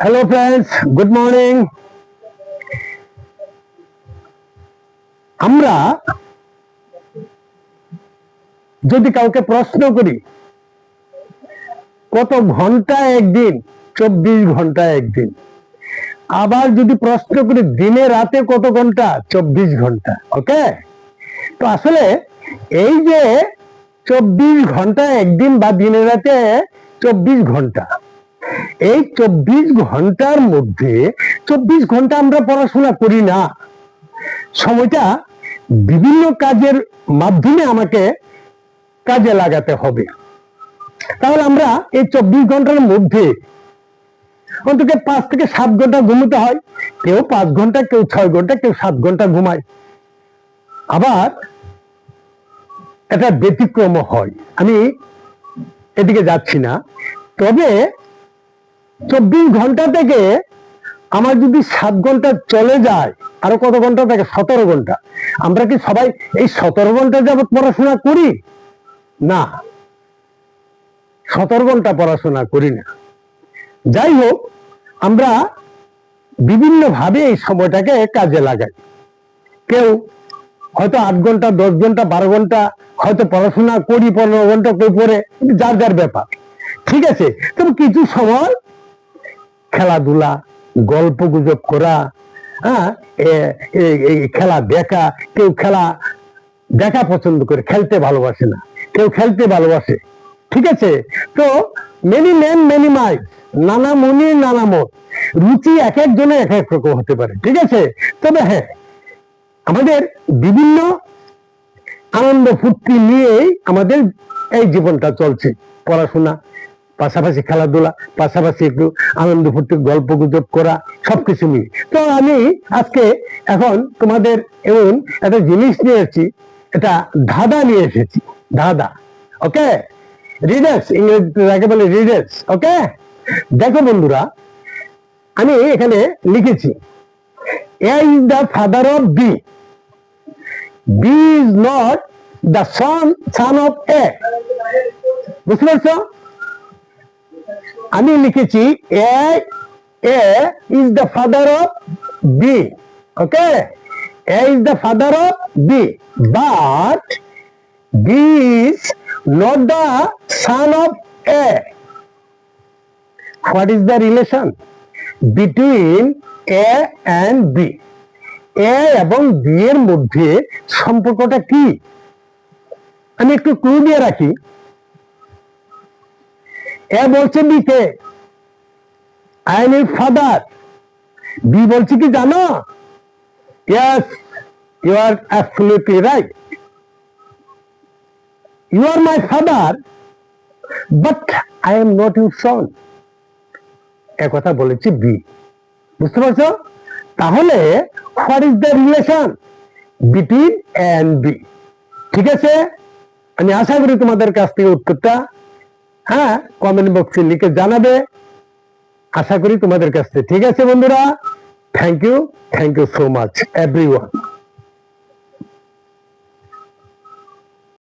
Hello friends, good morning. আমরা যদি কাউকে প্রশ্ন করি কত ঘন্টা একদিন, 24 ঘন্টা একদিন। আবার যদি প্রশ্ন করি দিনে রাতে কত ঘন্টা, 24 ঘন্টা। ওকে, তো আসলে এই যে 24 ঘন্টা একদিন বা দিনে রাতে 24 ঘন্টা, এই 24 ঘন্টার মধ্যে 24 ঘন্টা আমরা পড়াশোনা করি না। সময়টা বিভিন্ন কাজের মাধ্যমে আমাকে কাজে লাগাতে হবে। তাহলে আমরা এই 24 ঘন্টার মধ্যে অন্তত 5 থেকে 7 ঘন্টা ঘুমোতে হয়। কেউ 5 ঘন্টা, কেউ 6 ঘন্টা, কেউ 7 ঘন্টা ঘুমায়। আবার এটা ব্যতিক্রম হয়, আমি এদিকে যাচ্ছি না। তবে 24 ঘন্টা থেকে আমার যদি 7 ঘন্টা চলে যায়, আরো কত ঘন্টা থাকে? 17 ঘন্টা। আমরা কি সবাই এই 17 ঘন্টা যাবত পড়াশোনা করি? না, 17 ঘন্টা পড়াশোনা করি না। যাই হোক, আমরা বিভিন্ন ভাবে এই সময়টাকে কাজে লাগাই। কেউ হয়তো 8 ঘন্টা, 10 ঘন্টা, 12 ঘন্টা হয়তো পড়াশোনা করি, 15 ঘন্টা কেউ পড়ে, যার যার ব্যাপার। ঠিক আছে, তবে কিছু সময় খেলাধুলা, গল্প গুজব করা, খেলা দেখা। কেউ খেলা দেখা পছন্দ করে, খেলতে ভালোবাসে না। কেউ খেলতে ভালোবাসে। ঠিক আছে, তো মেনি ম্যান মেনি মাইন্ড, নানা মনি নানা মত। রুচি এক একজনে এক এক রকম হতে পারে। ঠিক আছে, তবে হ্যাঁ, আমাদের বিভিন্ন আনন্দ ফুর্তি নিয়েই আমাদের এই জীবনটা চলছে। পড়াশোনা পাশাপাশি খেলাধুলা, পাশাপাশি একটু আনন্দ ফুর্তি, গল্প গুজব করা, সবকিছু নিয়ে। তো আমি আজকে এখন তোমাদের এমন একটা জিনিস নিয়ে এসেছি, এটা ধাঁধা নিয়ে এসেছি। ধাঁধা, ওকে, রিডার্স, ইংরেজিতে বলে রিডার্স। ওকে, দেখো বন্ধুরা, আমি এখানে লিখেছি A is the father of B, B is not the son of A. বুঝতে পারছো? আমি লিখেছি A is the father of B. Okay, A is the father of B, but B is not the son of A. What is the relation between A and B? A এবং B এর মধ্যে সম্পর্কটা কি? আমি একটু clue দিয়ে রাখি। A বলছে বি কে, I am your father. B বলছে কি জানো? Yes, you are absolutely right, you are my father, but I am not your son. একথা বলেছি বি। বুঝতে পারছো? তাহলে what is the relation between A and B? ঠিক আছে, আমি আশা করি তোমাদের কাছ থেকে উত্তরটা কমেন্ট বক্সে লিখে জানাবে। আশা করি তোমাদের কাছ থেকে। ঠিক আছে বন্ধুরা, thank you so much everyone.